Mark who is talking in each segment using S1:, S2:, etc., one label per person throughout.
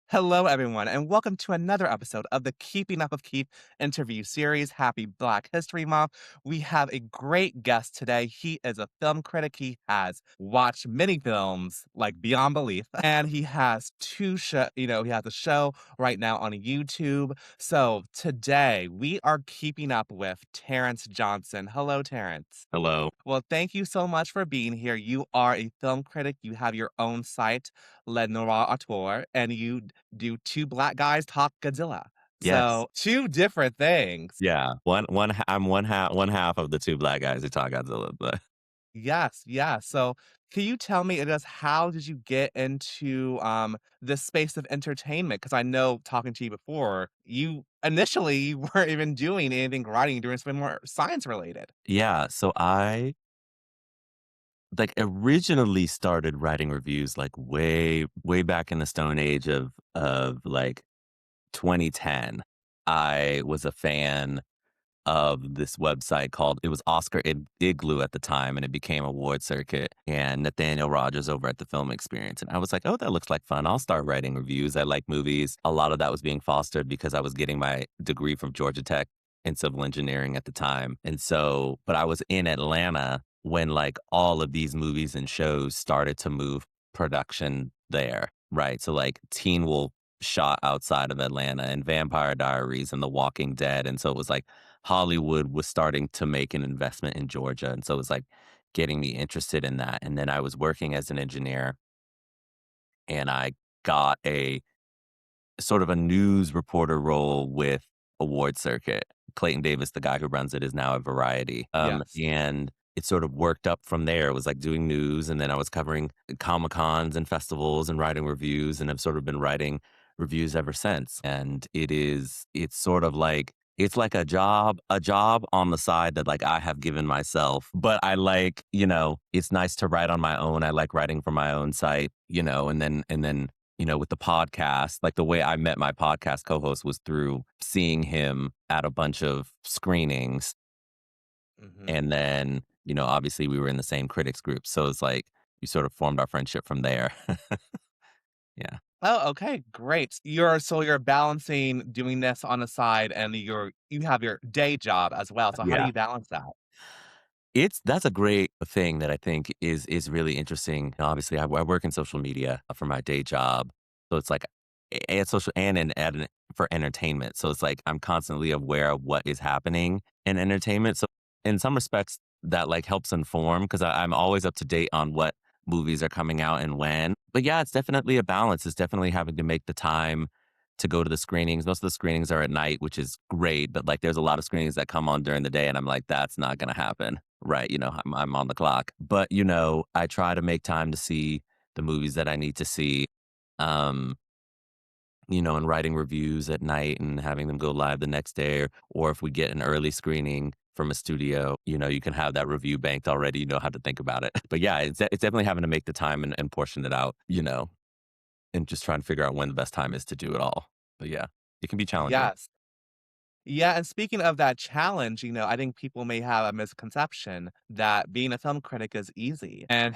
S1: Hello, everyone, and welcome to another episode of the Keeping Up with Keith interview series. Happy Black History Month. We have a great guest today. He is a film critic. He has watched many films like beyond belief, and he has he has a show right now on YouTube. So today we are keeping up with Terrence Johnson. Hello, Terrence.
S2: Hello.
S1: Well, thank you so much for being here. You are a film critic. You have your own site, Le Noir Auteur, and you do Two Black Guys Talk Godzilla.
S2: Yes.
S1: So, two different things.
S2: Yeah. I'm one half of the two black guys who talk Godzilla, but
S1: Yes, yeah. So, can you tell me, I guess, how did you get into this space of entertainment? Because I know talking to you before, you initially you weren't even doing anything writing, you're doing something more science related.
S2: yeah, so I like originally started writing reviews like way back in the stone age of like 2010. I was a fan of this website called it was Igloo at the time, and it became Award Circuit, and Nathaniel Rogers over at the Film Experience. And I was like, oh, that looks like fun. I'll start writing reviews. I like movies. A lot of that was being fostered because I was getting my degree from Georgia Tech in civil engineering at the time. And so, but I was in Atlanta when like all of these movies and shows started to move production there, right? So like Teen Wolf shot outside of Atlanta and Vampire Diaries and The Walking Dead. And so it was like Hollywood was starting to make an investment in Georgia. And so it was like getting me interested in that. And then I was working as an engineer and I got a sort of a news reporter role with Award Circuit. Clayton Davis, the guy who runs it, is now at Variety.
S1: Yes.
S2: And it sort of worked up from there. It was like doing news, and then I was covering Comic Cons and festivals and writing reviews, and I've sort of been writing reviews ever since. And it's sort of like it's like a job on the side that like I have given myself. But I like, it's nice to write on my own. I like writing for my own site, and then with the podcast, like the way I met my podcast co-host was through seeing him at a bunch of screenings.
S1: Hmm.
S2: And then, obviously we were in the same critics group. So it's like we sort of formed our friendship from there. Yeah.
S1: Oh, okay, great. You're balancing doing this on the side and you have your day job as well. So how do
S2: Yeah.
S1: you balance that?
S2: That's a great thing that I think is really interesting. Obviously, I work in social media for my day job, so it's like and social and for entertainment. So it's like I'm constantly aware of what is happening in entertainment. So in some respects, that like helps inform because I'm always up to date on what movies are coming out and when. But yeah, it's definitely a balance. It's definitely having to make the time to go to the screenings. Most of the screenings are at night, which is great. But like, there's a lot of screenings that come on during the day, and I'm like, that's not going to happen. Right. I'm on the clock. But, I try to make time to see the movies that I need to see, um, and writing reviews at night and having them go live the next day. Or if we get an early screening from a studio, you can have that review banked already. You know how to think about it. But yeah, it's definitely having to make the time and portion it out, and just trying to figure out when the best time is to do it all. But yeah, it can be challenging.
S1: Yes. Yeah, and speaking of that challenge, I think people may have a misconception that being a film critic is easy. And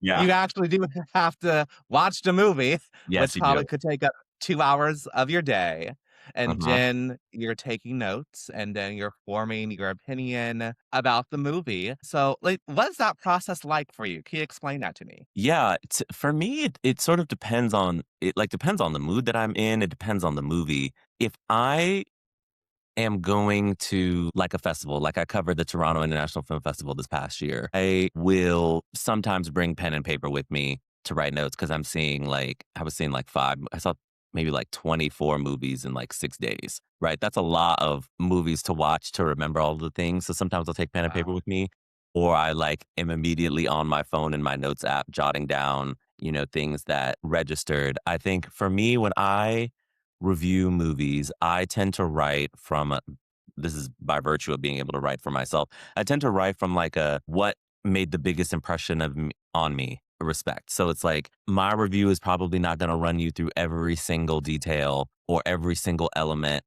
S2: Yeah.
S1: you actually do have to watch the movie,
S2: Yes,
S1: which
S2: you do.
S1: probably could take up 2 hours of your day, and
S2: Uh-huh.
S1: then you're taking notes, and then you're forming your opinion about the movie. So, like, what's that process like for you? Can you explain that to me?
S2: Yeah, for me, it sort of depends on the mood that I'm in. It depends on the movie. If I am going to like a festival, like I covered the Toronto International Film Festival this past year, I will sometimes bring pen and paper with me to write notes because I was seeing like I saw maybe like 24 movies in like 6 days, right? That's a lot of movies to watch to remember all the things. So sometimes I'll take pen and paper
S1: Wow.
S2: with me, or I like am immediately on my phone in my notes app, jotting down, things that registered. I think for me, when I review movies, I tend to write from this is by virtue of being able to write for myself. I tend to write from like a what made the biggest impression on me respect. So it's like my review is probably not going to run you through every single detail or every single element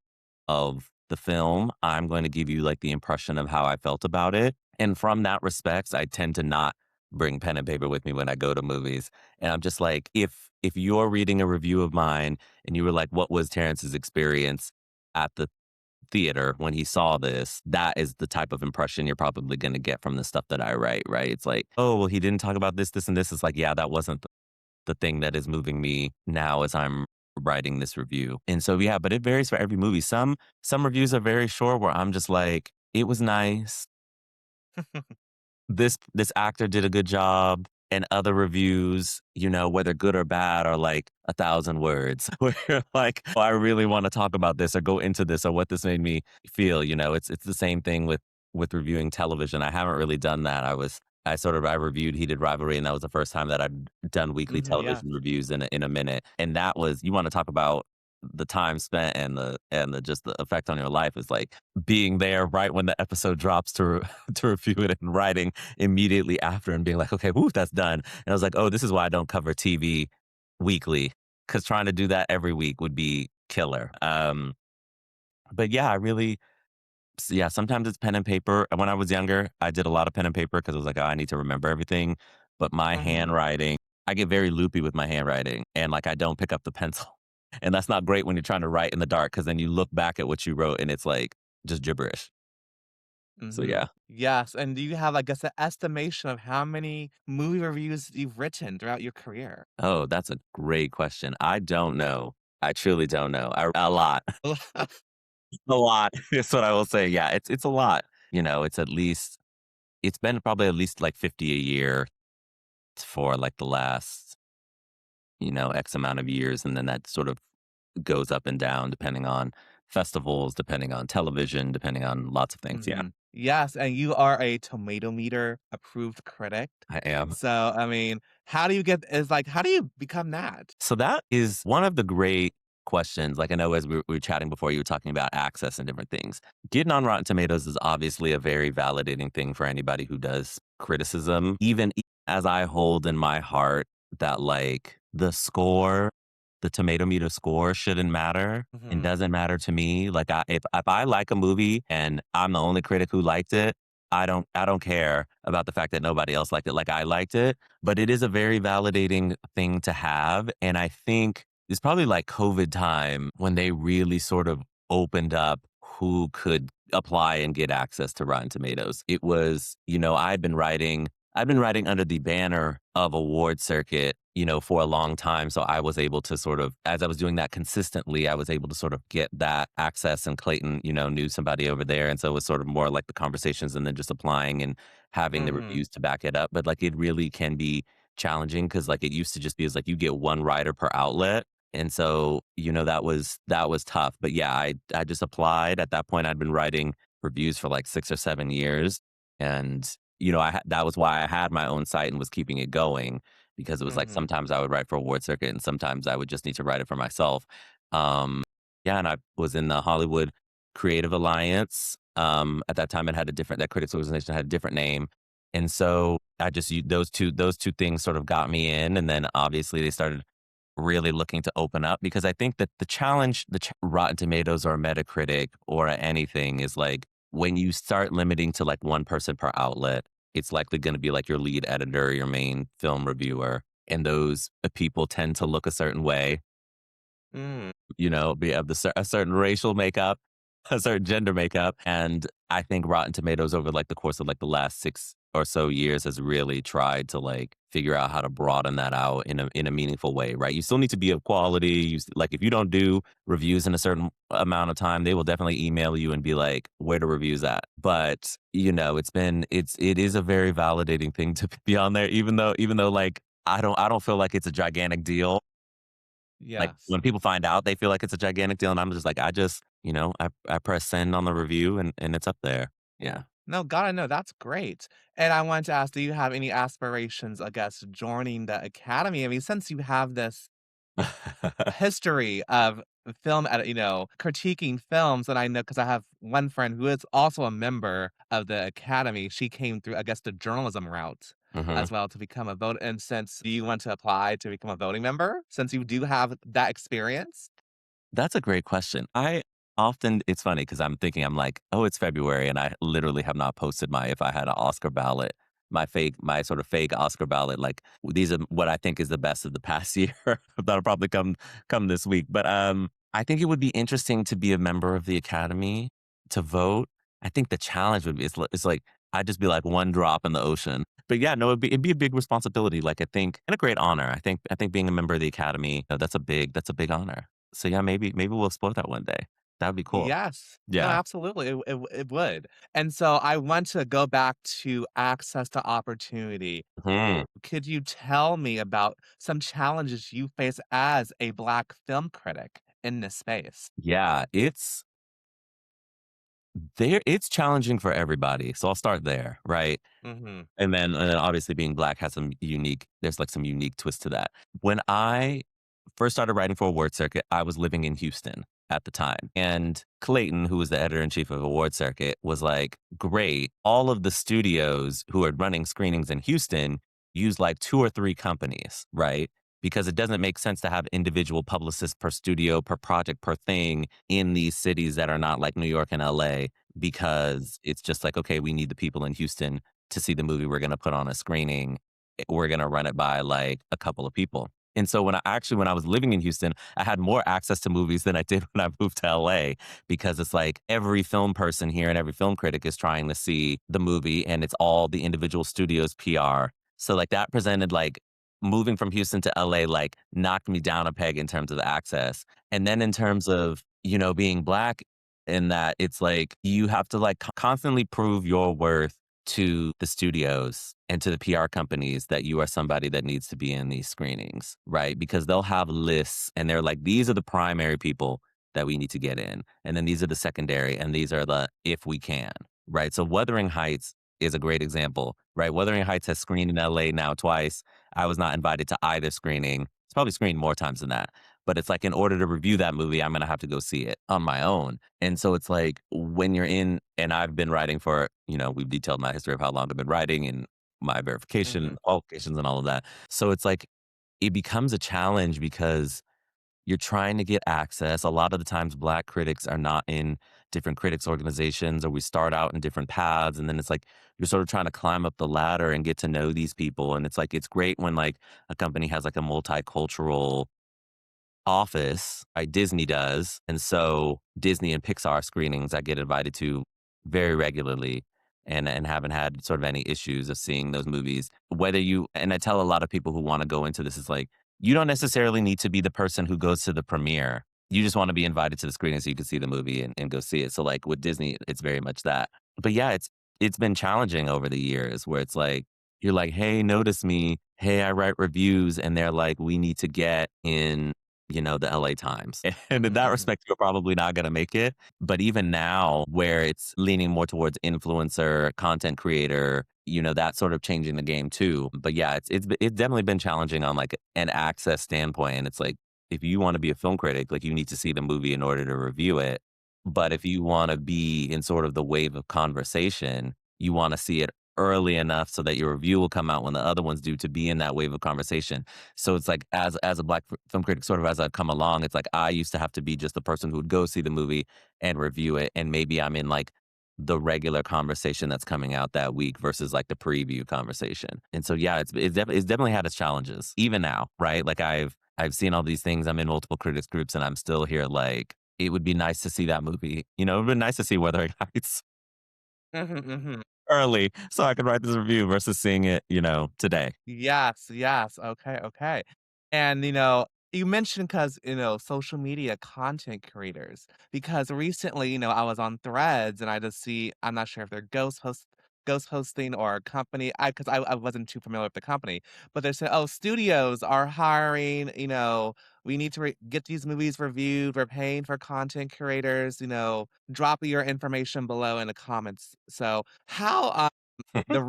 S2: of the film. I'm going to give you like the impression of how I felt about it. And from that respects, I tend to not bring pen and paper with me when I go to movies, and I'm just like, if you're reading a review of mine and you were like, "What was Terrence's experience at the theater when he saw this?" That is the type of impression you're probably gonna get from the stuff that I write, right? It's like, "Oh, well, he didn't talk about this, this, and this." It's like, yeah, that wasn't the thing that is moving me now as I'm writing this review. And so, yeah, but it varies for every movie. Some reviews are very short where I'm just like, "It was nice. This actor did a good job." And other reviews, whether good or bad, are like 1,000 words where you're like, "Oh, I really want to talk about this or go into this or what this made me feel." It's the same thing with reviewing television. I haven't really done that. I reviewed Heated Rivalry, and that was the first time that I'd done weekly
S1: Mhm, yes.
S2: television reviews in a minute. And that was, you want to talk about the time spent and the just the effect on your life, is like being there right when the episode drops to review it, and writing immediately after and being like, "Okay, whoo, that's done." And I was like, "Oh, this is why I don't cover TV weekly, because trying to do that every week would be killer." But yeah, yeah, sometimes it's pen and paper. And when I was younger, I did a lot of pen and paper because I was like, "Oh, I need to remember everything." But my
S1: Mhm.
S2: handwriting, I get very loopy with my handwriting, and like I don't pick up the pencil. And that's not great when you're trying to write in the dark, because then you look back at what you wrote and it's like just gibberish. So
S1: Mhm.
S2: yeah.
S1: Yes, and do you have, I guess, an estimation of how many movie reviews you've written throughout your career?
S2: Oh, that's a great question. I don't know. I truly don't know. A lot. A lot is what I will say. Yeah, it's a lot. It's been probably at least like 50 a year for like the last, X amount of years. And then that sort of goes up and down depending on festivals, depending on television, depending on lots of things. Yeah,
S1: Mhm. Yes, and you are a Tomato Meter approved critic.
S2: I am.
S1: So, I mean, how do you become that?
S2: So that is one of the great questions. Like, I know as we were chatting before, you were talking about access and different things. Getting on Rotten Tomatoes is obviously a very validating thing for anybody who does criticism. Even as I hold in my heart that like the tomato meter score shouldn't matter and
S1: Mhm.
S2: doesn't matter to me. Like, if I like a movie and I'm the only critic who liked it, I don't care about the fact that nobody else liked it. Like, I liked it, but it is a very validating thing to have. And I think it's probably like COVID time when they really sort of opened up who could apply and get access to Rotten Tomatoes. It was, I've been writing under the banner of award circuit, for a long time. So I was able to sort of, as I was doing that consistently, I was able to sort of get that access. And Clayton, knew somebody over there. And so it was sort of more like the conversations and then just applying and having the
S1: Mhm.
S2: reviews to back it up. But like it really can be challenging, because like it used to just be as like you get one writer per outlet. And so, that was tough. But yeah, I just applied. At that point, I'd been writing reviews for like 6 or 7 years. And that was why I had my own site and was keeping it going, because it was like
S1: Mhm.
S2: sometimes I would write for Award Circuit and sometimes I would just need to write it for myself. Um, yeah, and I was in the Hollywood Creative Alliance. At that time, that critics organization had a different name, and so I just used those two things sort of got me in, and then obviously they started really looking to open up, because I think that Rotten Tomatoes or Metacritic or anything is like when you start limiting to like one person per outlet, it's likely going to be like your lead editor, your main film reviewer, and those people tend to look a certain way,
S1: Mm.
S2: be of a certain racial makeup, a certain gender makeup. And I think Rotten Tomatoes over like the course of like the last 6 or so years has really tried to like figure out how to broaden that out in a meaningful way, right? You still need to be of quality. Like if you don't do reviews in a certain amount of time, they will definitely email you and be like, "Where the reviews at?" But it is a very validating thing to be on there, even though like I don't feel like it's a gigantic deal. Like,
S1: Yes.
S2: when people find out, they feel like it's a gigantic deal, and I'm just like, I press send on the review and it's up there. Yeah.
S1: No, gotta know, that's great. And I wanted to ask, do you have any aspirations, I guess, joining the academy? I mean, since you have this history of critiquing films, and I know because I have one friend who is also a member of the academy. She came through, I guess, the journalism route
S2: Mhm.
S1: as well to become a vote. And since do you want to apply to become a voting member since you do have that experience?
S2: That's a great question. It's funny because I'm like, "Oh, it's February," and I literally have not posted my if I had an Oscar ballot my sort of fake Oscar ballot. Like these are what I think is the best of the past year. That'll probably come this week. But I think it would be interesting to be a member of the Academy to vote. I think the challenge would be it's like I'd just be like one drop in the ocean. But yeah, no, it'd be a big responsibility. Like I think and a great honor. I think being a member of the Academy, that's a big honor. So yeah, maybe we'll explore that one day. That would be cool.
S1: Yes. No,
S2: Yeah.
S1: absolutely. It would. And so I want to go back to access to opportunity.
S2: Mhm.
S1: Could you tell me about some challenges you face as a Black film critic in this space?
S2: Yeah, it's challenging for everybody. So I'll start there, right?
S1: Mhm.
S2: And then obviously being black has there's like some unique twist to that. When I first started writing for Award Circuit, I was living in Houston at the time. And Clayton, who was the editor in chief of Award Circuit, was like, great. All of the studios who are running screenings in Houston use like two or three companies, right? Because it doesn't make sense to have individual publicists per studio, per project, per thing in these cities that are not like New York and LA, because it's just like, okay, we need the people in Houston to see the movie we're going to put on a screening. We're going to run it by like a couple of people. And so when I was living in Houston, I had more access to movies than I did when I moved to LA, because it's like every film person here and every film critic is trying to see the movie, and it's all the individual studios PR. So like that presented like moving from Houston to LA like knocked me down a peg in terms of access. And then in terms of, being black, in that it's like you have to like constantly prove your worth to the studios and to the PR companies that you are somebody that needs to be in these screenings, right? Because they'll have lists and they're like, these are the primary people that we need to get in. And then these are the secondary, and these are the if we can, right? So Wuthering Heights is a great example, right? Wuthering Heights has screened in LA now twice. I was not invited to either screening. It's probably screened more times than that. But it's like in order to review that movie, I'm gonna have to go see it on my own. And so it's like when you're in, and I've been writing for, we've detailed my history of how long I've been writing and my verification,
S1: Mhm.
S2: qualifications, and all of that. So it's like it becomes a challenge because you're trying to get access. A lot of the times, black critics are not in different critics organizations, or we start out in different paths. And then it's like you're sort of trying to climb up the ladder and get to know these people. And it's like, it's great when like a company has like a multicultural office, right? Disney does. And so Disney and Pixar screenings I get invited to very regularly, and haven't had sort of any issues of seeing those movies. Whether you and I tell a lot of people who want to go into this is like, you don't necessarily need to be the person who goes to the premiere. You just want to be invited to the screening so you can see the movie and go see it. So like with Disney, it's very much that. But yeah, it's been challenging over the years where it's like you're like, hey, notice me. Hey, I write reviews, and they're like, we need to get in the LA Times. And in
S1: Mhm,
S2: that
S1: mhm.
S2: respect, you're probably not going to make it. But even now, where it's leaning more towards influencer, content creator, that's sort of changing the game too. But yeah, it's definitely been challenging on like an access standpoint. And it's like, if you want to be a film critic, like you need to see the movie in order to review it. But if you want to be in sort of the wave of conversation, you want to see it early enough so that your review will come out when the other ones do, to be in that wave of conversation. So it's like as a black film critic, sort of as I've come along, it's like I used to have to be just the person who would go see the movie and review it, and maybe I'm in like the regular conversation that's coming out that week versus like the preview conversation. And so yeah, it's definitely had its challenges even now, right? Like I've seen all these things. I'm in multiple critics groups, and I'm still here. Like it would be nice to see that movie. It would be nice to see Wuthering Heights
S1: Mhm, mhm.
S2: early so I could write this review versus seeing it, today.
S1: Yes, yes. Okay, okay. And, you mentioned because, social media content creators, because recently, I was on Threads and I just see, I'm not sure if they're ghost posting or a company. Because I wasn't too familiar with the company, but they said, oh, studios are hiring, we need to get these movies reviewed. We're paying for content creators, drop your information below in the comments. So how the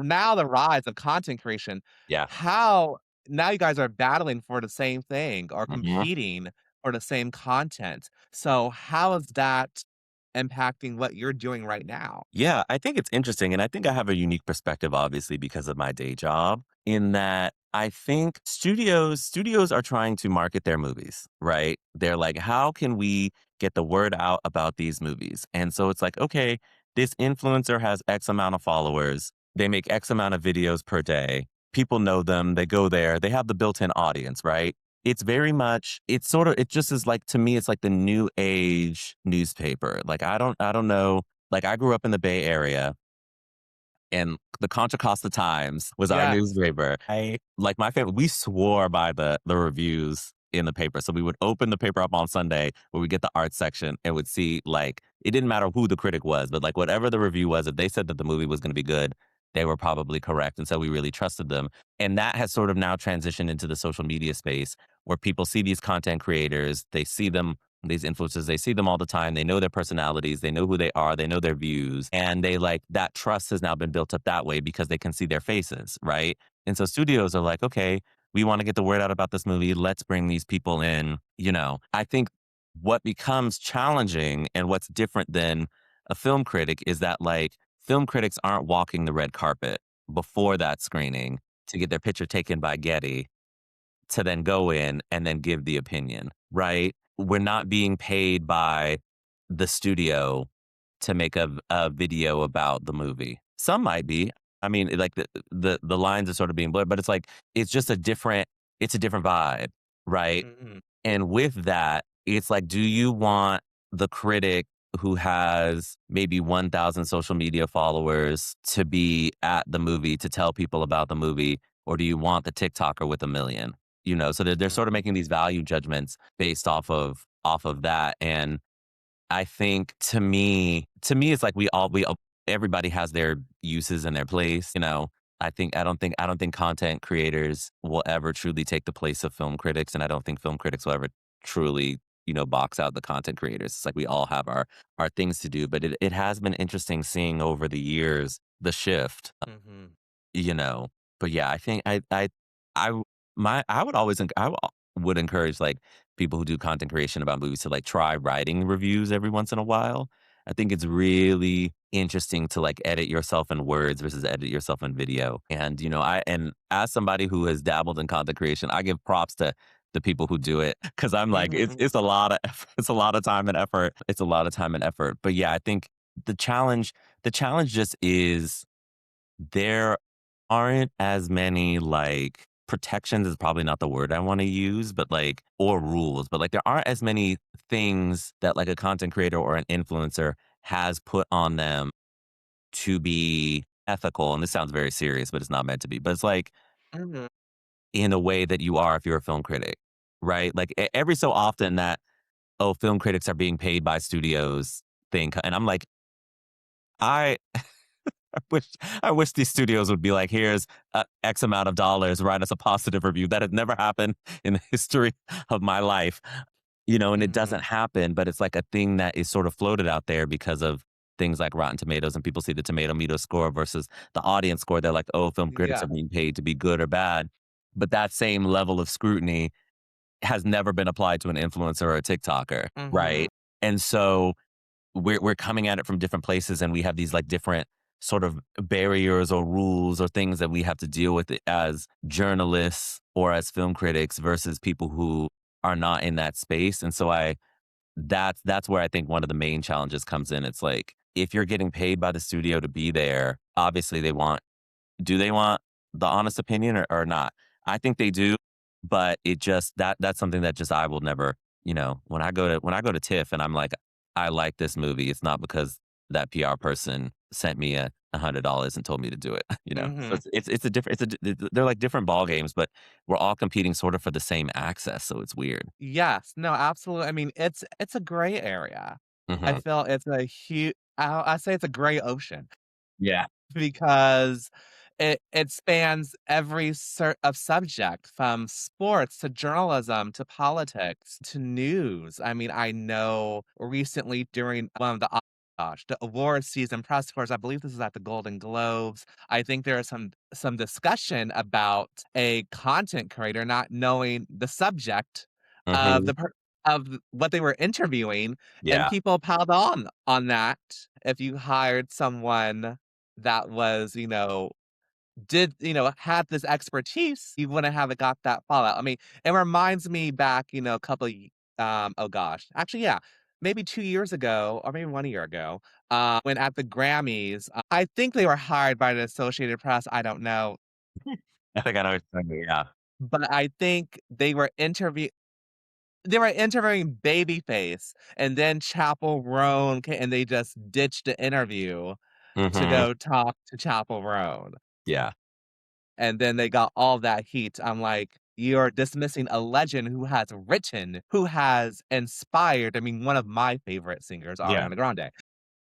S1: rise of content creation,
S2: Yeah.
S1: how now you guys are battling for the same thing or
S2: Mhm.
S1: competing for the same content. So how is that impacting what you're doing right now?
S2: Yeah, I think it's interesting. And I think I have a unique perspective, obviously, because of my day job, in that I think studios are trying to market their movies, right? They're like, how can we get the word out about these movies? And so it's like, okay, this influencer has X amount of followers. They make X amount of videos per day. People know them. They go there. They have the built-in audience, right? It's very much it's sort of it just is like to me, it's like the new age newspaper. Like I don't know. Like I grew up in the Bay Area and the Contra Costa Times was our
S1: Yes.
S2: newspaper. I like my family, we swore by the reviews in the paper. So we would open the paper up on Sunday where we get the art section and would see like it didn't matter who the critic was, but like whatever the review was, if they said that the movie was going to be good, they were probably correct. And so we really trusted them. And that has sort of now transitioned into the social media space where people see these content creators, they see them these influencers, they see them all the time. They know their personalities, they know who they are, they know their views, and they like that trust has now been built up that way because they can see their faces, right? And so studios are like, okay, we want to get the word out about this movie. Let's bring these people in. I think what becomes challenging and what's different than a film critic is that like film critics aren't walking the red carpet before that screening to get their picture taken by Getty to then go in and then give the opinion, right? We're not being paid by the studio to make a video about the movie. Some might be. I mean, like the lines are sort of being blurred, but it's like it's just a different vibe, right?
S1: Mhm.
S2: And with that, it's like, do you want the critic who has maybe 1,000 social media followers to be at the movie to tell people about the movie? Or do you want the TikToker with a million? So they're sort of
S1: Mhm.
S2: making these value judgments based off of that. And I think to me, it's like everybody has their uses and their place. I don't think content creators will ever truly take the place of film critics, and I don't think film critics will ever truly, box out the content creators. It's like we all have our things to do, but it has been interesting seeing over the years the shift,
S1: Mhm.
S2: you know. But yeah, I think I w- my I would always would encourage like people who do content creation about movies to like try writing reviews every once in a while. I think it's really interesting to like edit yourself in words versus edit yourself in video. And and as somebody who has dabbled in content creation, I give props to the people who do it because I'm like
S1: Mhm.
S2: it's a lot of effort, it's a lot of time and effort. It's a lot of time and effort. But yeah, I think the challenge the challenge just is there aren't as many, like protections is probably not the word I wanna use, but, like or rules, but, like, there aren't as many things that, like, a content creator or an influencer has put on them to be ethical, and this sounds very serious, but it's not meant to be, but it's, like,
S1: Mhm.
S2: in a way that you are if you're a film critic, right? Like, every so often that, "Oh, film critics are being paid by studios," thing, and I'm like, I I wish I wish these studios would be like, "Here's, X amount of dollars, write us a positive review." That has never happened in the history of my life, and it
S1: Mhm.
S2: doesn't happen, but it's like a thing that is sort of floated out there because of things like Rotten Tomatoes, and people see the tomato meter score versus the audience score. They're like, "Oh, film critics are
S1: Yeah.
S2: being paid to be good or bad." But that same level of scrutiny has never been applied to an influencer or a TikToker,
S1: Mhm.
S2: right? And so we're coming at it from different places and we have these like different sort of barriers or rules or things that we have to deal with it as journalists or as film critics versus people who are not in that space. And so that's where I think one of the main challenges comes in. It's like if you're getting paid by the studio to be there, obviously they want the honest opinion or not? I think they do, but it just that's something that just I will never, when I go to TIFF and I'm like, I like this movie, it's not because that PR person sent me $100 and told me to do it, So
S1: Mhm.
S2: it's a different they're like different ball games, but we're all competing sort of for the same access, so it's weird.
S1: Yes. No, absolutely. I mean, it's a gray area. I
S2: Mhm.
S1: feel it's a huge. I say it's a gray ocean.
S2: Yeah.
S1: Because it spans every sort of subject from sports to journalism to politics to news. I mean, I know recently during one of the gosh, the awards season press tours, I believe this is at the Golden Globes. I think there is some discussion about a content creator not knowing the subject of
S2: Mhm.
S1: what they were interviewing, and
S2: Yeah.
S1: people piled on that. If you hired someone that was, had this expertise, you wouldn't have it got that fallout. I mean, it reminds me back, a couple oh gosh, actually, yeah. maybe 2 years ago or maybe 1 year ago, when at the Grammys, I think they were hired by the Associated Press, I don't know,
S2: I think I know what you're saying, yeah.
S1: but I think they were interviewing Babyface, and then Chapel Roan ca and they just ditched the interview to
S2: Mhm.
S1: go talk to Chapel Roan,
S2: Yeah.
S1: and then they got all that heat. I'm like, "You're dismissing a legend who has inspired" I mean, one of my favorite singers,
S2: Yeah.
S1: Ariana Grande.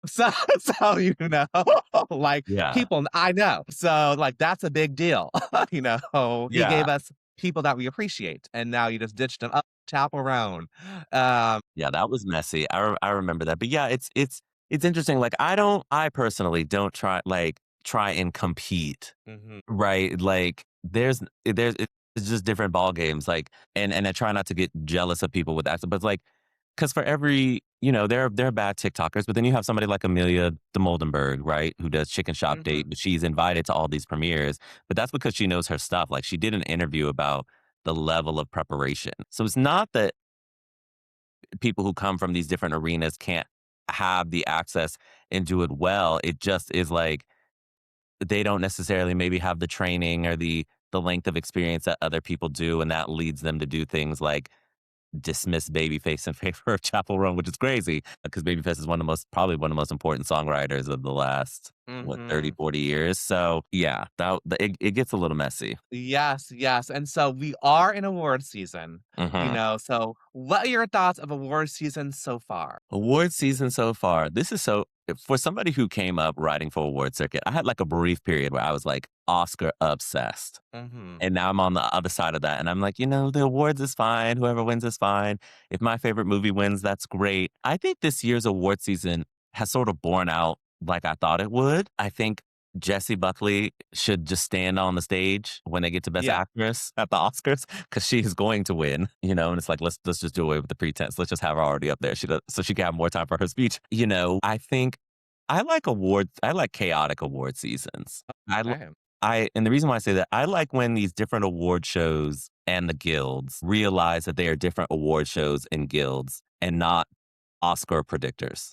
S1: So so, like,
S2: Yeah.
S1: people I know. So, like, that's a big deal, you know? He
S2: Yeah.
S1: gave us people that we appreciate, and now you just ditched him. Oh, chaperone. Um
S2: Yeah, that was messy. I remember that. But yeah, it's interesting. Like I personally don't try and compete,
S1: Mhm,
S2: right? Like there's it's just different ball games. Like and I try not to get jealous of people with that. But it's like because for every there are bad TikTokers, but then you have somebody like Amelia de Moldenberg, right, who does Chicken Shop Date,
S1: mhm,
S2: but she's invited to all these premieres. But that's because she knows her stuff. Like she did an interview about the level of preparation. So it's not that people who come from these different arenas can't have the access and do it well. It just is like they don't necessarily maybe have the training or the length of experience that other people do, and that leads them to do things like dismiss Babyface in favor of Chapel Roan, which is crazy because Babyface is probably one of the most important songwriters of the last what 30,
S1: mhm.
S2: 40 years. So yeah, it gets a little messy.
S1: Yes, yes, and so we are in award season,
S2: Mhm.
S1: so what are your thoughts of award season so far?
S2: Award season so far. This is so for somebody who came up writing for award circuit. I had like a brief period where I was like Oscar obsessed.
S1: Mhm,
S2: And now I'm on the other side of that and I'm like, the awards is fine. Whoever wins is fine. If my favorite movie wins, that's great. I think this year's award season has sort of borne out like I thought it would. I think Jessie Buckley should just stand on the stage when they get to Best
S1: yeah,
S2: Actress at the Oscars because she is going to win, and it's like let's just do away with the pretense. Let's just have her already up there. So she can have more time for her speech. I think I like awards. I like chaotic award seasons. I l-
S1: okay,
S2: and the reason why I say that I like when these different award shows and the guilds realize that they are different award shows and guilds and not Oscar predictors,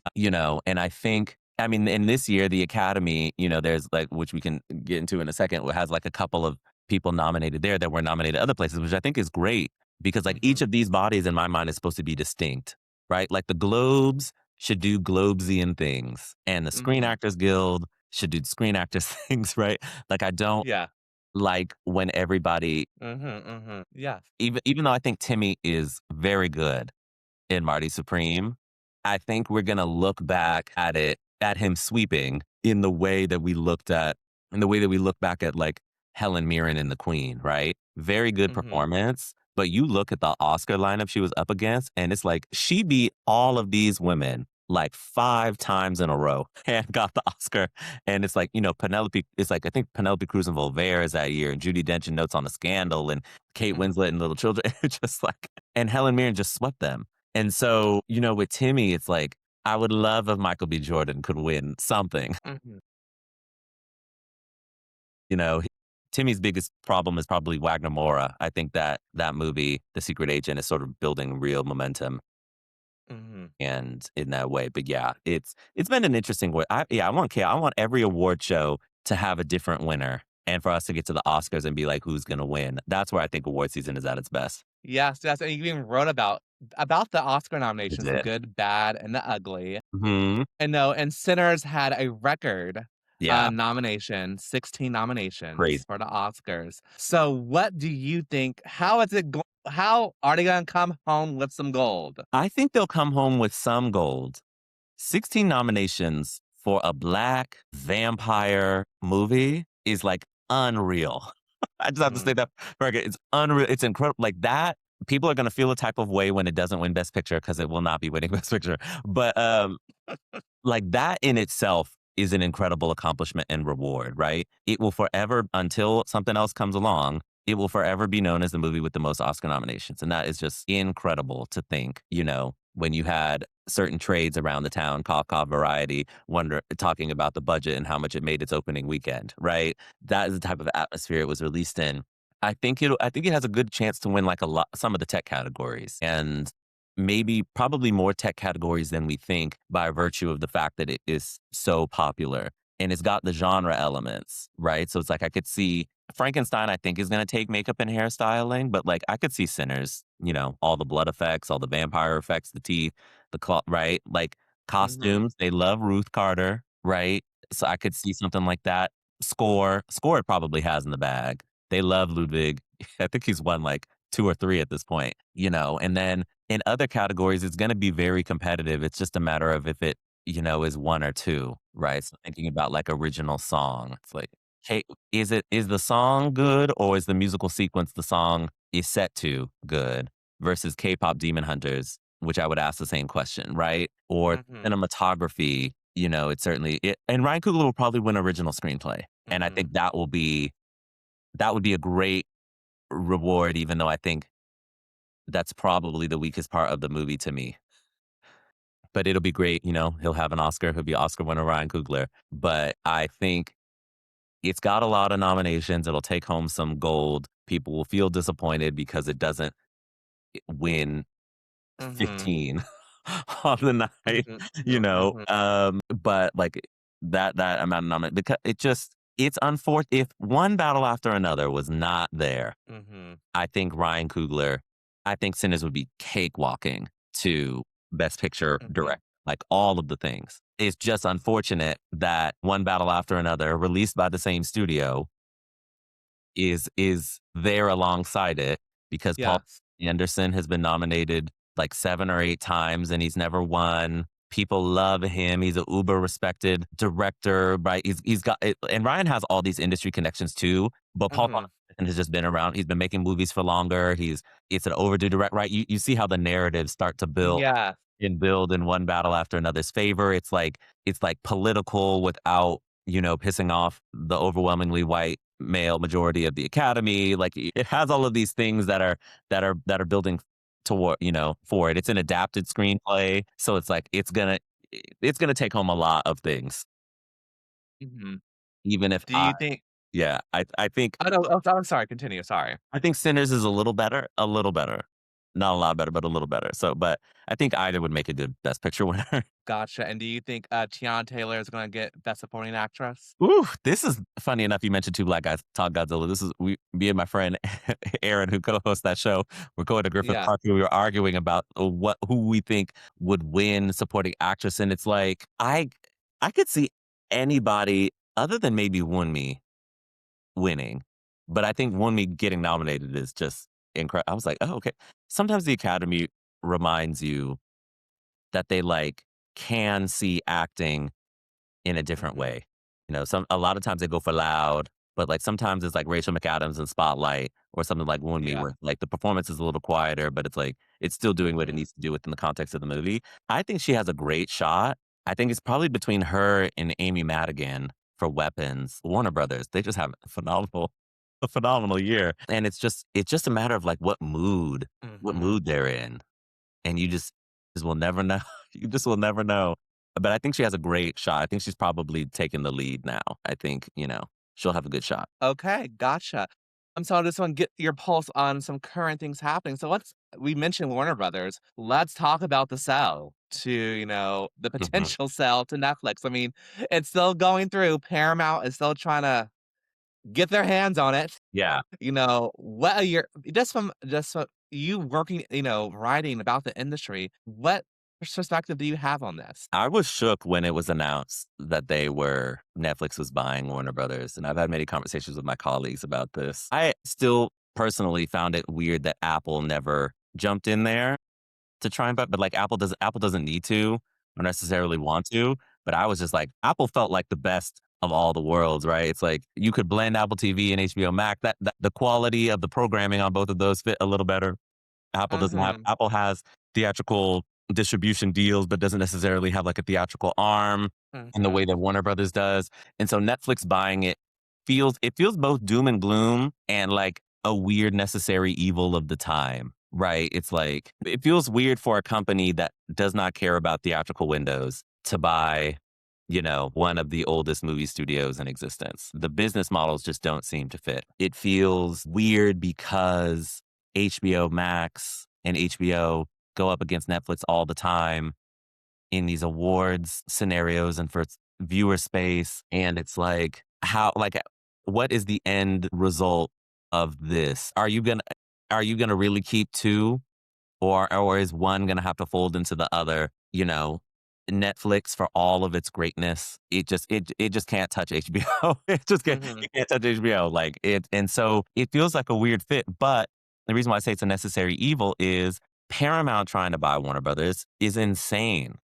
S2: and I think, I mean, in this year, the Academy, there's like, which we can get into in a second, has like a couple of people nominated there that were nominated other places, which I think is great because like each
S1: mhm,
S2: of these bodies in my mind is supposed to be distinct, right? Like the Globes should do Globesian things and the Screen
S1: mhm,
S2: Actors Guild should do Screen Actors things, right? Like I don't
S1: yeah,
S2: like when everybody,
S1: mhm, mhm, yes,
S2: even though I think Timmy is very good, in Marty Supreme, I think we're gonna look back at him sweeping in the way that we look back at like Helen Mirren and the Queen, right? Very good
S1: mhm,
S2: performance, but you look at the Oscar lineup she was up against, and it's like she beat all of these women like 5 times in a row and got the Oscar. And it's like, Penelope, it's like I think Penelope Cruz and Volver is that year, and Judy Dench in Notes on a Scandal, and Kate
S1: mhm,
S2: Winslet and Little Children. It's just like, and Helen Mirren just swept them. And so, with Timmy, it's like, I would love if Michael B. Jordan could win something.
S1: mhm,
S2: You know, Timmy's biggest problem is probably Wagner Mora. I think that movie, The Secret Agent, is sort of building real momentum
S1: mhm.
S2: and in that way. But yeah, it's been an interesting way. I want every award show to have a different winner and for us to get to the Oscars and be like, who's gonna win? That's where I think award season is at its best.
S1: Yes, yes, and you even wrote about the Oscar
S2: I
S1: nominations, the
S2: did.
S1: good, bad, and the ugly.
S2: Mhm.
S1: And no, and Sinners had a record,
S2: Yeah.
S1: nomination, 16 nominations
S2: Crazy.
S1: for the Oscars. So what do you think how are they gonna come home with some gold?
S2: I think they'll come home with some gold. 16 nominations for a black vampire movie is like unreal. I just have to say
S1: Mhm,
S2: that for again, it's unreal. It's incredible. Like that, people are going to feel a type of way when it doesn't win Best Picture because it will not be winning Best Picture. But like that in itself is an incredible accomplishment and reward, right? It will forever, until something else comes along, it will forever be known as the movie with the most Oscar nominations. And that is just incredible to think, when you had certain trades around the town, Kaw Variety, talking about the budget and how much it made its opening weekend, right? That is the type of atmosphere it was released in. I think it has a good chance to win like some of the tech categories. And maybe probably more tech categories than we think by virtue of the fact that it is so popular and it's got the genre elements, right? So it's like I could see Frankenstein, I think, is going to take makeup and hairstyling, but like I could see Sinners, all the blood effects, all the vampire effects, the teeth, the claw, right? Like
S1: Mhm.
S2: costumes, they love Ruth Carter, right? So I could see something like that. Score it probably has in the bag. They love Ludwig. I think he's won like two or three at this point, and then in other categories, it's gonna be very competitive. It's just a matter of if it, is 1 or 2, right? So thinking about, like, original song, it's like, hey, is the song good or is the musical sequence the song is set to good versus K-pop Demon Hunters, which I would ask the same question, right? Or
S1: Mhm.
S2: cinematography, it's certainly it and Ryan Coogler will probably win original screenplay, and I
S1: Mhm.
S2: think that would be a great reward, even though I think that's probably the weakest part of the movie to me. But it'll be great, he'll have an Oscar, he'll be Oscar winner Ryan Coogler. But I think it's got a lot of nominations, it'll take home some gold. People will feel disappointed because it doesn't win
S1: Mhm.
S2: 15 on the night,
S1: Mhm. Mhm. Mhm.
S2: but, like, that amount of nomin because it's unfortunate if one battle after another was not there.
S1: Mhm.
S2: I think Ryan Coogler I think Sinners would be cakewalking to Best Picture
S1: Mhm.
S2: direct, like, all of the things. It's just unfortunate that one battle after another, released by the same studio, is there alongside it because Paul
S1: Yes.
S2: Anderson has been nominated, like, 7 or 8 times, and he's never won. People love him. He's a uber respected director, right? He's got it and Ryan has all these industry connections too, but Paul Thomas
S1: Mhm.
S2: Anderson has just been around. He's been making movies for longer. It's an overdue direct right? You see how the narratives start to
S1: Yes.
S2: build in one battle after another's favor. It's like political without, pissing off the overwhelmingly white male majority of the academy. Like it has all of these things that are building toward, for it. It's an adapted screenplay. So it's like it's gonna take home a lot of things.
S1: Mhm.
S2: Even if
S1: Do you think
S2: yeah, I think
S1: Oh, no, oh, I'm sorry, continue, sorry.
S2: I think Sinners is a little better. Not a lot better, but a little better. So, but I think either would make a good Best Picture winner.
S1: Gotcha, and do you think, Tiana Taylor is gonna get Best Supporting Actress?
S2: Ooh, this is funny enough. You mentioned two black guys talk Godzilla. This is me and my friend Aaron, who co-hosts that show. We're going to Griffith
S1: Yeah.
S2: Park. And we were arguing about who we think would win supporting actress, and it's like I could see anybody other than maybe Wunmi winning, but I think Wunmi getting nominated is just incredible. I was like, oh, okay. Sometimes the Academy reminds you that they like can see acting in a different
S1: Mhm.
S2: way. A lot of times they go for loud, but like sometimes it's like Rachel McAdams in Spotlight or something like Wound Me,
S1: Yeah.
S2: where like the performance is a little quieter, but it's like it's still doing what it
S1: Mhm.
S2: needs to do within the context of the movie. I think she has a great shot. I think it's probably between her and Amy Madigan for Weapons. Warner Brothers, they just have a phenomenal year. And it's just a matter of like what
S1: Mhm.
S2: mood they're in. And you just will never know. You just will never know. But I think she has a great shot. I think she's probably taking the lead now. I think, she'll have a good shot.
S1: Okay, gotcha. So I just wanna get your pulse on some current things happening. So we mentioned Warner Brothers. Let's talk about the sell to, the
S2: Mhm.
S1: potential sell to Netflix. I mean, it's still going through. Paramount is still trying to get their hands on it.
S2: Yeah.
S1: What are your just from you working, writing about the industry, what perspective do you have on this?
S2: I was shook when it was announced that Netflix was buying Warner Brothers. And I've had many conversations with my colleagues about this. I still personally found it weird that Apple never jumped in there to try and but like Apple doesn't need to or necessarily want to. But I was just like, Apple felt like the best of all the worlds, right? It's like you could blend Apple TV and HBO Max. That the quality of the programming on both of those fit a little better.
S1: Mhm,
S2: Apple has theatrical distribution deals, but doesn't necessarily have like a theatrical arm in the way
S1: mhm,
S2: that Warner Brothers does. And so Netflix buying it feels both doom and gloom and like a weird necessary evil of the time, right? It's like it feels weird for a company that does not care about theatrical windows to buy, one of the oldest movie studios in existence. The business models just don't seem to fit. It feels weird because HBO Max and HBO go up against Netflix all the time in these awards scenarios and for viewer space. And it's like, what is the end result of this? Are you gonna really keep two, or is one gonna have to fold into the other? You know, Netflix for all of its greatness, it just can't touch HBO.
S1: Mhm.
S2: It can't touch HBO. And so it feels like a weird fit. But the reason why I say it's a necessary evil is Paramount trying to buy Warner Brothers is insane.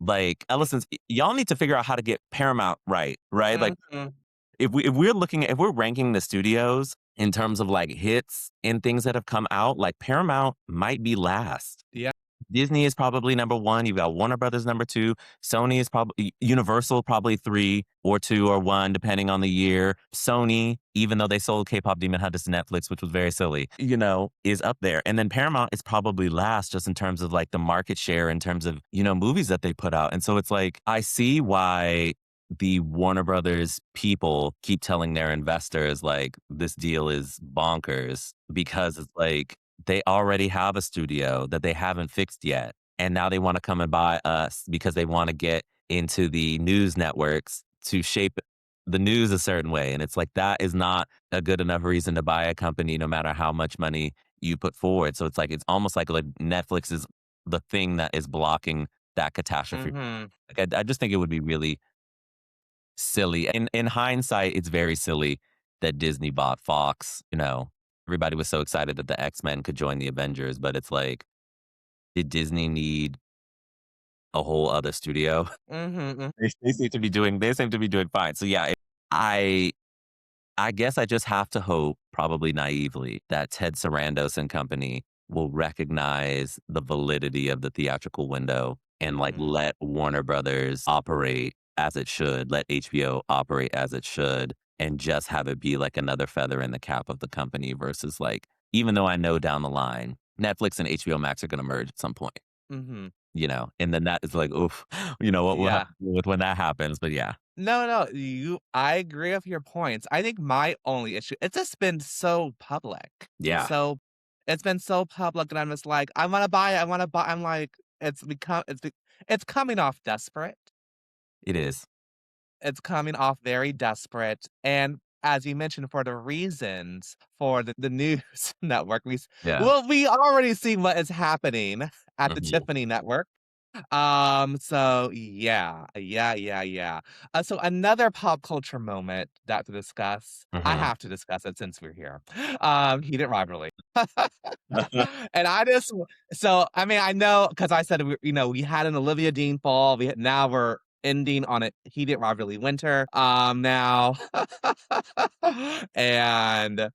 S2: Like, Ellison's, y'all need to figure out how to get Paramount right, right? Like,
S1: Mhm.
S2: if we're ranking the studios in terms of like hits and things that have come out, like Paramount might be last.
S1: Yeah.
S2: Disney is probably number 1, you've got Warner Brothers number 2, Sony is probably Universal probably 3 or 2 or 1 depending on the year. Sony, even though they sold K-pop Demon Hunters to Netflix, which was very silly, is up there. And then Paramount is probably last just in terms of like the market share in terms of, movies that they put out. And so it's like I see why the Warner Brothers people keep telling their investors like this deal is bonkers because it's like they already have a studio that they haven't fixed yet. And now they want to come and buy us because they want to get into the news networks to shape the news a certain way. And it's like that is not a good enough reason to buy a company, no matter how much money you put forward. So it's like it's almost like Netflix is the thing that is blocking that catastrophe.
S1: Mhm.
S2: I just think it would be really silly. In hindsight, it's very silly that Disney bought Fox. Everybody was so excited that the X-Men could join the Avengers, but it's like, did Disney need a whole other studio?
S1: Mhm.
S2: They seem to be doing fine. So yeah, I I guess I just have to hope, probably naively, that Ted Sarandos and company will recognize the validity of the theatrical window and like
S1: Mhm.
S2: let Warner Brothers operate as it should, let HBO operate as it should, and just have it be like another feather in the cap of the company versus like, even though I know down the line, Netflix and HBO Max are going to merge at some point,
S1: Mhm.
S2: and then that is like, oof, what we'll have
S1: Yeah.
S2: to deal with when that happens. But yeah,
S1: No, no, I agree with your points. I think my only issue, it's just been so public.
S2: yeah,
S1: So it's been so public and I'm just like, I wanna buy it, I wanna buy I'm like, it's coming off desperate.
S2: it is.
S1: It's coming off very desperate, and as you mentioned, for the reasons for the news network,
S2: Yeah.
S1: well, we already see what is happening at the
S2: Mhm.
S1: Tiffany network. So yeah. So another pop culture moment that to discuss, I
S2: Mhm.
S1: have to discuss it since we're here. Heated Rivalry. And so, I mean, I know because I said we had an Olivia Dean fall, now we're ending on a Heated Rivalry winter, now. And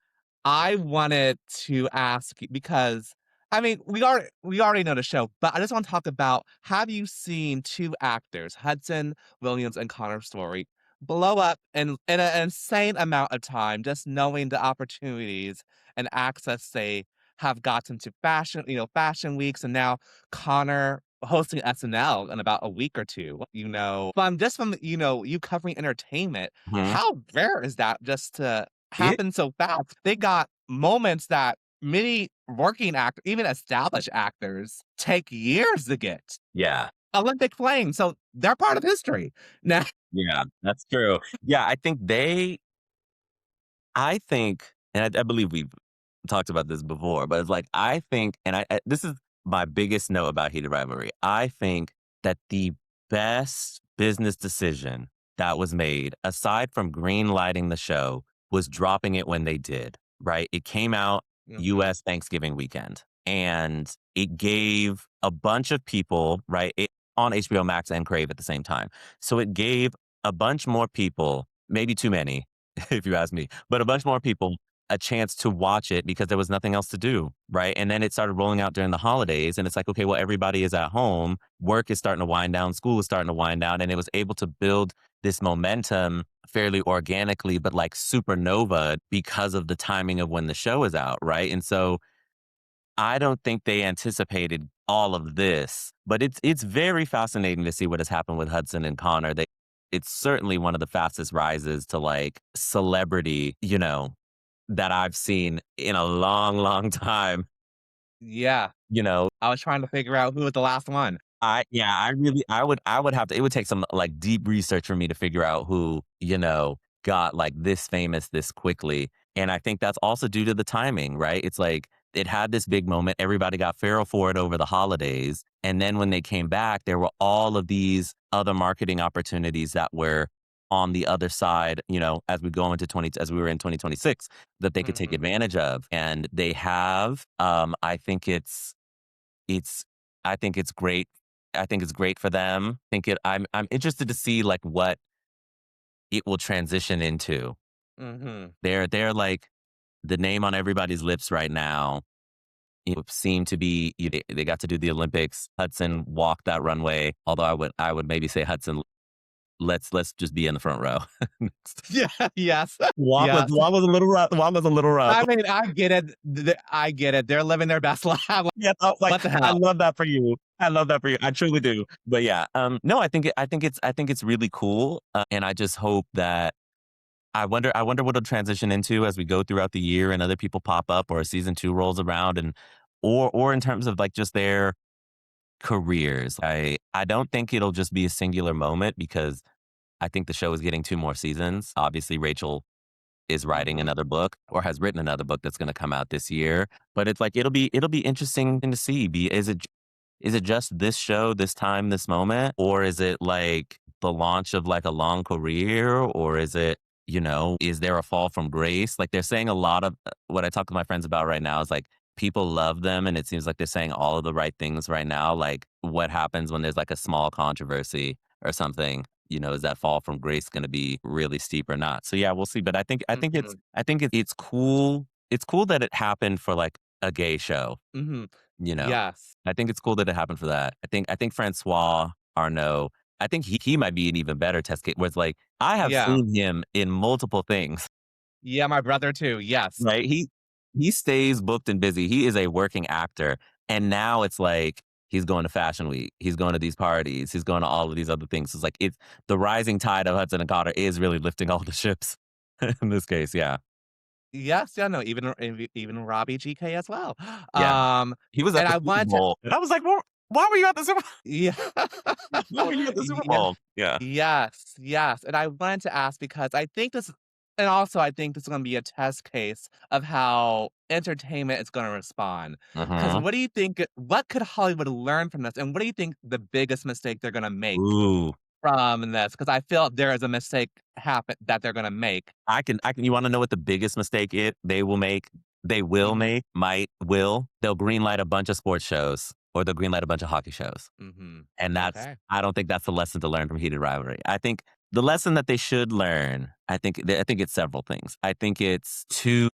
S1: I wanted to ask you because I mean, we already know the show, but I just want to talk about, have you seen 2 actors, Hudson Williams and Connor Story, blow up in an insane amount of time just knowing the opportunities and access they have gotten to fashion weeks, and now Connor hosting SNL in about a week or 2, you covering entertainment,
S2: Mhm.
S1: how rare is that just to
S2: It
S1: happen so fast? They got moments that many working actors, even established actors, take years to get.
S2: Yeah,
S1: Olympic flame, so they're part of history. Now
S2: yeah, that's true. Yeah, I think, and I believe we've talked about this before, but it's like, I think, and this is my biggest note about Heated Rivalry. I think that the best business decision that was made, aside from green lighting the show, was dropping it when they did, right? It came out
S1: Mhm,
S2: US Thanksgiving weekend, and it gave a bunch of people, right, on HBO Max and Crave at the same time. So it gave a bunch more people, maybe too many, if you ask me, but a bunch more people a chance to watch it because there was nothing else to do, right? And then it started rolling out during the holidays, and it's like, okay, well, everybody is at home, work is starting to wind down, school is starting to wind down, and it was able to build this momentum fairly organically, but like supernova because of the timing of when the show is out, right? And so I don't think they anticipated all of this, but it's very fascinating to see what has happened with Hudson and Connor. It's certainly one of the fastest rises to like celebrity, that I've seen in a long, long time.
S1: Yeah.
S2: You know,
S1: I was trying to figure out who was the last one.
S2: I would have to it would take some, like, deep research for me to figure out who, got, like, this famous this quickly, and I think that's also due to the timing, right? It's like, it had this big moment, everybody got feral for it over the holidays, and then when they came back, there were all of these other marketing opportunities that were on the other side, as we were in 2026, that they could take
S1: Mhm.
S2: advantage of, and they have, it's I think it's great. I think it's great for them. I'm interested to see, like, what it will transition into.
S1: Mhm.
S2: They're like the name on everybody's lips right now. It seem to be they got to do the Olympics. Hudson walked that runway. Although I would maybe say Hudson, let's just be in the front row.
S1: Yeah, yes.
S2: Walk
S1: Yes.
S2: was a little rough. Walk was a little rough.
S1: I mean, I get it. I get it. They're living their best life.
S2: Yeah, like,
S1: What the
S2: I
S1: hell?
S2: love that for you. I love that for you. I truly do. But yeah, no, I think it's really cool, and I just hope that I wonder what it'll transition into as we go throughout the year and other people pop up or season 2 rolls around, and or in terms of, like, just their careers. I don't think it'll just be a singular moment because I think the show is getting 2 more seasons. Obviously, Rachel is writing
S1: Mhm.
S2: another book or has written another book that's gonna come out this year. But it's like it'll be interesting to see. Is it just this show, this time, this moment? Or is it like the launch of like a long career? Or is it, is there a fall from grace? Like they're saying a lot of what I talk to my friends about right now is like people love them and it seems like they're saying all of the right things right now. Like what happens when there's like a small controversy or something? Is that fall from grace going to be really steep or not? So yeah, we'll see. But
S1: Mhm.
S2: it's cool. It's cool that it happened for like a gay show,
S1: Mhm.
S2: you know.
S1: Yes.
S2: I think it's cool that it happened for that. I think Francois Arnault, I think he might be an even better test case where it's like, I have
S1: Yeah.
S2: seen him in multiple things,
S1: Yeah, my brother too. Yes.
S2: right? He stays booked and busy. He is a working actor. And now it's like he's going to Fashion Week. He's going to these parties. He's going to all of these other things. It's like it's the rising tide of Hudson and Cotter is really lifting all the ships in this case. Yeah.
S1: Yes, yeah, no, even Robbie GK as well.
S2: Yeah.
S1: Um,
S2: He was at
S1: and
S2: the
S1: I
S2: Super
S1: wanted to
S2: Bowl. And I was like, well, why were you at the Super
S1: yeah.
S2: Why were you at the Super
S1: Yeah.
S2: Bowl? Yeah.
S1: Yes, yes, and I wanted to ask because I think this and also I think this is gonna be a test case of how entertainment is gonna respond. Because
S2: Mhm.
S1: what do you think what could Hollywood learn from this, and what do you think the biggest mistake they're gonna make
S2: Ooh.
S1: from this? Because I feel there is a mistake happen that they're gonna make.
S2: I can you wanna know what the biggest mistake they will make? They will
S1: Mhm,
S2: make, might, will. They'll greenlight a bunch of sports shows, or they'll greenlight a bunch of hockey shows.
S1: mhm.
S2: And
S1: Okay.
S2: I don't think that's the lesson to learn from Heated Rivalry. I think the lesson that they should learn, I think it's several things. I think it's to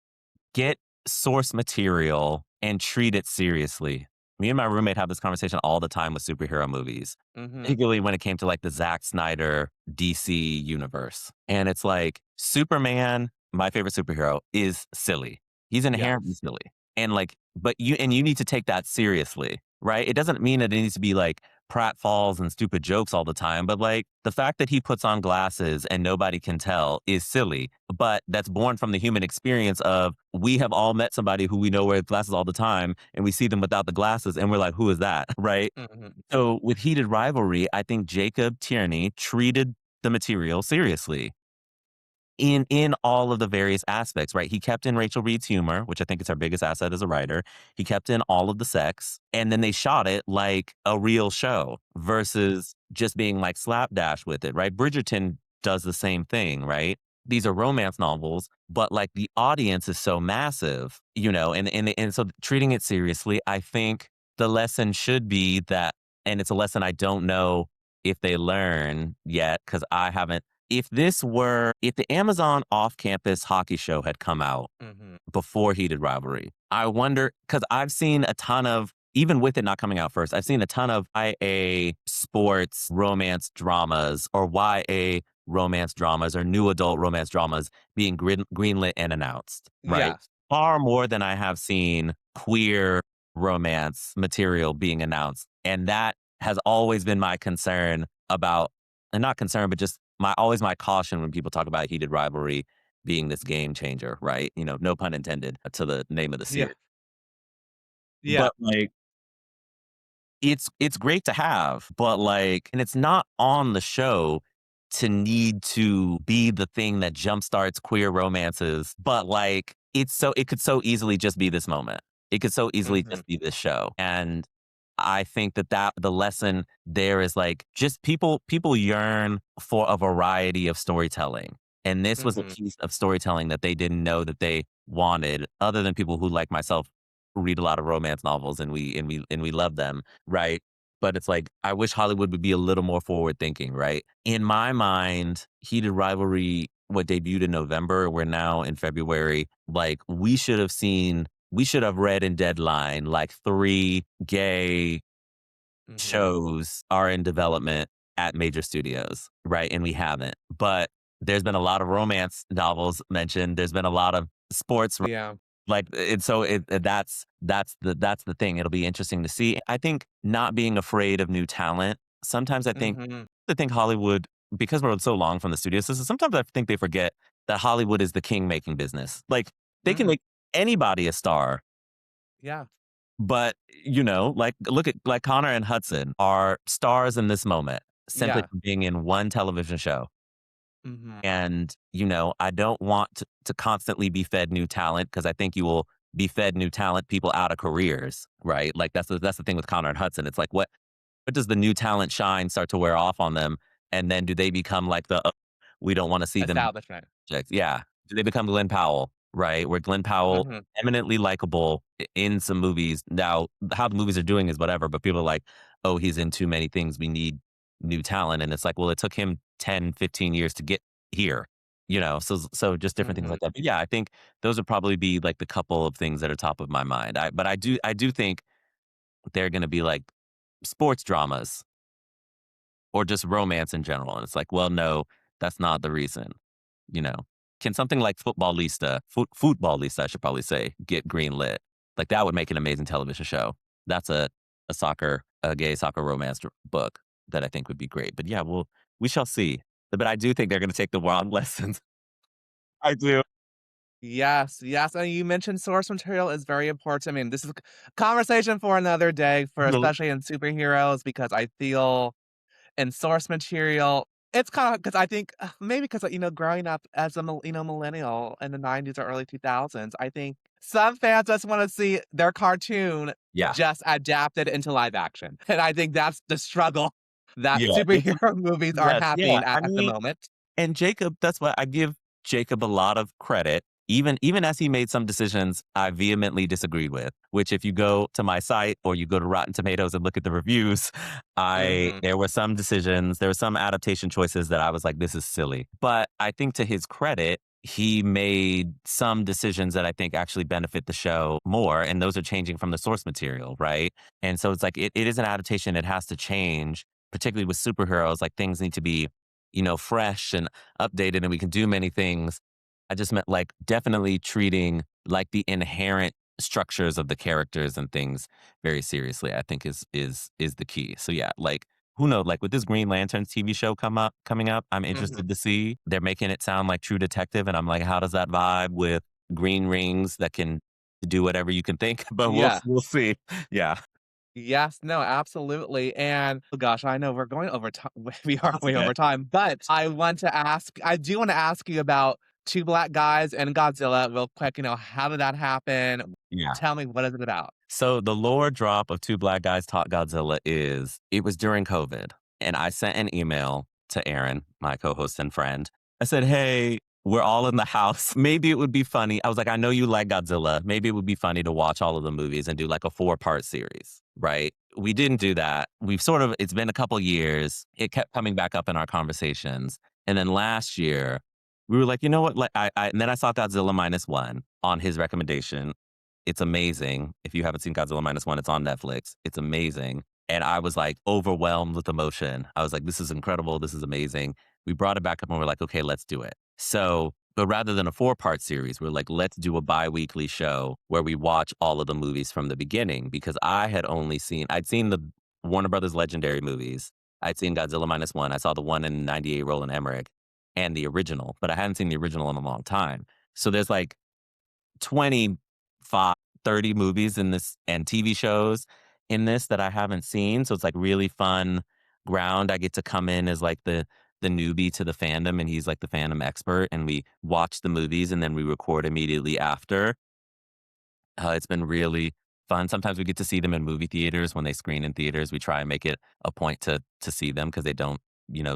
S2: get source material and treat it seriously. Me and my roommate have this conversation all the time with superhero movies,
S1: Mhm.
S2: particularly when it came to like the Zack Snyder DC universe. And it's like Superman, my favorite superhero, is silly. He's inherently
S1: Yes.
S2: silly. And like, but you need to take that seriously, right? It doesn't mean that it needs to be like pratfalls and stupid jokes all the time, but like the fact that he puts on glasses and nobody can tell is silly. But that's born from the human experience of we have all met somebody who we know wears glasses all the time and we see them without the glasses and we're like, who is that? Right.
S1: Mhm.
S2: So with Heated Rivalry, I think Jacob Tierney treated the material seriously in all of the various aspects, right? He kept in Rachel Reed's humor, which I think is her biggest asset as a writer. He kept in all of the sex, and then they shot it like a real show versus just being like slapdash with it, right? Bridgerton does the same thing, right? These are romance novels, but like the audience is so massive, and so treating it seriously, I think the lesson should be that, and it's a lesson I don't know if they learn yet because I haven't if the Amazon off-campus hockey show had come out
S1: Mhm.
S2: before Heated Rivalry, I wonder because I've seen a ton of even with it not coming out first, I've seen a ton of YA sports romance dramas or YA romance dramas or new adult romance dramas being greenlit and announced, right?
S1: Yes.
S2: Far more than I have seen queer romance material being announced. And that has always been my concern about, and not concern, but just my caution when people talk about Heated Rivalry being this game changer, right? No pun intended to the name of the
S1: Yeah.
S2: series.
S1: Yeah.
S2: but, like, it's great to have, but, like and it's not on the show to need to be the thing that jumpstarts queer romances, but, like, it could so easily just be this moment. It could so easily
S1: Mhm.
S2: just be this show, and I think that the lesson there is, like, just people yearn for a variety of storytelling, and this was a
S1: Mhm.
S2: piece of storytelling that they didn't know that they wanted, other than people who, like myself, read a lot of romance novels and we love them, right? But it's like, I wish Hollywood would be a little more forward thinking, right? In my mind, Heated Rivalry, what debuted in November, we're now in February. Like, we should have read in Deadline like three gay
S1: Mhm.
S2: shows are in development at major studios, right? And we haven't. But there's been a lot of romance novels mentioned. There's been a lot of sports
S1: Yeah.
S2: like, and so that's the thing. It'll be interesting to see. I think not being afraid of new talent. Sometimes
S1: Mhm.
S2: I think Hollywood, because we're so long from the studio system, sometimes I think they forget that Hollywood is the king making business. Like, they can
S1: Mhm.
S2: make anybody a star,
S1: Yeah.
S2: but like, look at like Connor and Hudson are stars in this moment simply
S1: Yeah.
S2: from being in one television show.
S1: Mhm.
S2: And, I don't want to constantly be fed new talent because I think you will be fed new talent people out of careers, right? Like, that's the thing with Connor and Hudson. It's like, what does the new talent shine start to wear off on them? And then do they become like we don't want to see them
S1: Establishment.
S2: projects. Yeah. Do they become Glenn Powell, right? Where Glenn Powell,
S1: Mhm.
S2: eminently likable in some movies. Now, how the movies are doing is whatever, but people are like, oh, he's in too many things. We need new talent. And it's like, well, it took him 10, 15 years to get here, so just different things
S1: Mhm.
S2: like that. But yeah, I think those would probably be like the couple of things that are top of my mind. But I do think they're going to be like sports dramas or just romance in general. And it's like, well, no, that's not the reason. You know, can something like Footballista, I should probably say, get greenlit? Like, that would make an amazing television show. That's a gay soccer romance book that I think would be great. But yeah, we shall see. But I do think they're going to take the wrong lessons. I do.
S1: Yes, yes, and you mentioned source material is very important. I mean, this is a conversation for another day for
S2: No.
S1: especially in superheroes because I feel in source material, it's kinda because I think maybe because growing up as a millennial in the '90s or early 2000s, I think some fans just wanna see their cartoon
S2: Yeah.
S1: just adapted into live action, and I think that's the struggle that
S2: Yeah.
S1: superhero movies are
S2: Yes. Yeah.
S1: having
S2: I
S1: at the
S2: mean,
S1: moment.
S2: and Jacob, that's why I give Jacob a lot of credit, even as he made some decisions I vehemently disagree with, which if you go to my site or you go to Rotten Tomatoes and look at the reviews, I
S1: Mhm,
S2: there were some decisions, there were some adaptation choices that I was like, this is silly. But I think to his credit, he made some decisions that I think actually benefit the show more. And those are changing from the source material, right? And so it's like it is an adaptation, it has to change, particularly with superheroes. Like, things need to be fresh and updated, and we can do many things. I just meant, like, definitely treating like the inherent structures of the characters and things very seriously, I think is the key. So yeah, like, who knows? Like, with this Green Lantern TV show coming up, I'm
S1: mhm.
S2: interested to see. They're making it sound like True Detective, and I'm like, how does that vibe with green rings that can do whatever you can think? But we'll
S1: Yeah.
S2: we'll see. Yeah.
S1: Yes, no, absolutely, and oh gosh, I know we're going over time. We are
S2: That's
S1: way
S2: okay.
S1: over time, but I do wanna ask you about 2 black guys and Godzilla real quick, how did that happen?
S2: Yeah.
S1: Tell me, what is it about?
S2: So the lore drop of Two Black Guys Talk Godzilla is it was during COVID, and I sent an email to Aaron, my co-host and friend. I said, "Hey, we're all in the house. Maybe it would be funny." I was like, "I know you like Godzilla. Maybe it would be funny to watch all of the movies and do like a 4-part series." Right? We didn't do that. It's been a couple years. It kept coming back up in our conversations. And then last year, we were like, you know what? Like, and then I saw Godzilla minus one on his recommendation. It's amazing. If you haven't seen Godzilla minus one, it's on Netflix. It's amazing. And I was like overwhelmed with emotion. I was like, this is incredible. This is amazing. We brought it back up and we're like, okay, let's do it. So, but rather than a 4-part series, we're like, let's do a bi-weekly show where we watch all of the movies from the beginning because I'd seen the Warner Brothers legendary movies. I'd seen Godzilla minus one. I saw the one in 98 Roland Emmerich and the original, but I hadn't seen the original in a long time. So there's like 25 30 movies in this and TV shows in this that I haven't seen. So it's like really fun ground. I get to come in as like the newbie to the fandom and he's like the fandom expert and we watch the movies and then we record immediately after. It's been really fun. Sometimes we get to see them in movie theaters when they screen in theaters. We try and make it a point to see them because they don't,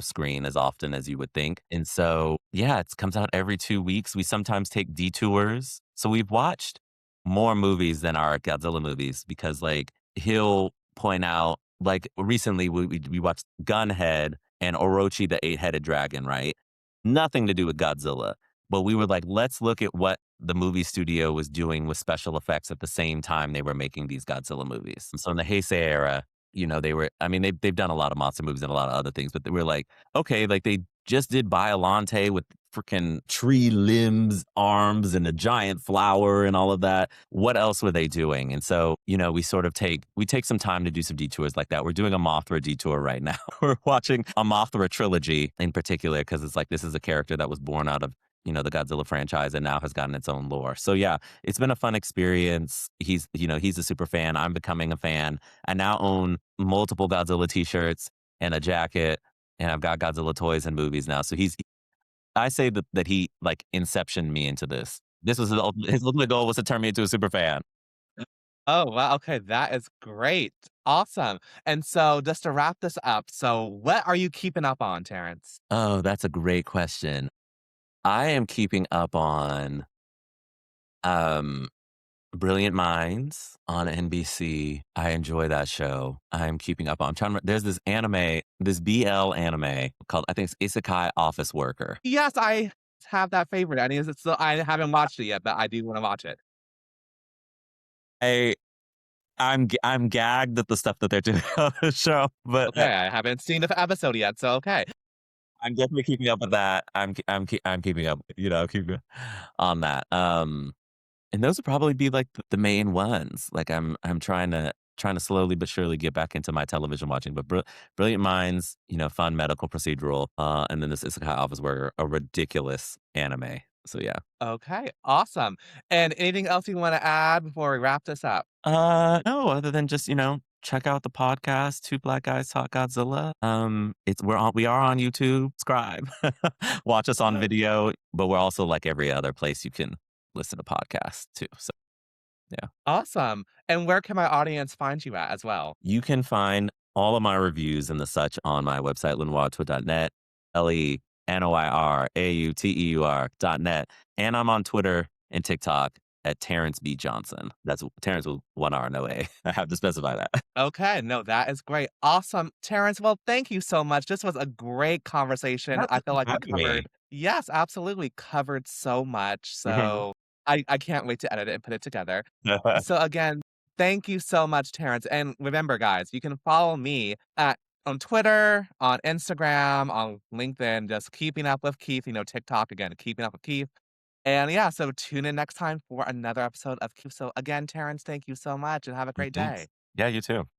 S2: screen as often as you would think. And so, yeah, it comes out every 2 weeks. We sometimes take detours. So we've watched more movies than our Godzilla movies because, like, he'll point out, like, recently we watched Gunhead and Orochi the Eight-Headed Dragon, right? Nothing to do with Godzilla. But we were like, let's look at what the movie studio was doing with special effects at the same time they were making these Godzilla movies. So in the Heisei era, they were, I mean, they've done a lot of monster movies and a lot of other things, but they were like, okay, like they just did Biolante with freaking tree limbs, arms, and a giant flower and all of that. What else were they doing? And so, we take some time to do some detours like that. We're doing a Mothra detour right now. We're watching a Mothra trilogy in particular because it's like this is a character that was born out of the Godzilla franchise and now has gotten its own lore. So yeah, it's been a fun experience. He's a super fan. I'm becoming a fan. I now own multiple Godzilla t-shirts and a jacket, and I've got Godzilla toys and movies now. So I say that he like inception me into this. This was his ultimate goal was to turn me into a super fan.
S1: Oh, wow, okay, that is great. Awesome. And so just to wrap this up, so what are you keeping up on, Terrence?
S2: Oh, that's a great question. I am keeping up on um Brilliant Minds on NBC. I enjoy that show. I'm keeping up on. I'm trying to. There's this anime, this BL anime called I think it's Isekai Office Worker.
S1: Yes, I have that favorite, and is it still I haven't watched it yet, but I do wanna watch it.
S2: I I'm gagged at the stuff that they're doing on the show, but
S1: Okay, I haven't seen the episode yet, so okay.
S2: I'm definitely keeping up with that. I'm keeping up. Keeping on that. And those would probably be like the main ones. Like I'm trying to slowly but surely get back into my television watching. But Brilliant Minds, fun medical procedural, and then this Isekai Office Worker, a ridiculous anime. So yeah.
S1: Okay, awesome. And anything else you wanna add before we wrap this up?
S2: No, other than just check out the podcast, Two Black Guys Talk Godzilla. We are on YouTube. Subscribe, watch us on video, but we're also like every other place you can listen to podcasts too. So yeah.
S1: Awesome. And where can my audience find you at as well?
S2: You can find all of my reviews and the such on my website, lenoirauteur.net, LENOIRAUTEUR.net. And I'm on Twitter and TikTok at Terrence B. Johnson. That's Terrence with 1 R, no A. I have to specify that.
S1: Okay, no, that is great. Awesome. Terrence, well, thank you so much. This was a great conversation.
S2: That's
S1: I feel like we
S2: having me.
S1: covered yes, absolutely covered so much.
S2: Mhm.
S1: So I can't wait to edit it and put it together. So again, thank you so much, Terrence. And remember, guys, you can follow me at on Twitter, on Instagram, on LinkedIn, just keeping up with Keith, TikTok again, keeping up with Keith. And yeah, so tune in next time for another episode of Keith. So again, Terrence, thank you so much and have a great
S2: Thanks.
S1: day.
S2: Yeah, you too.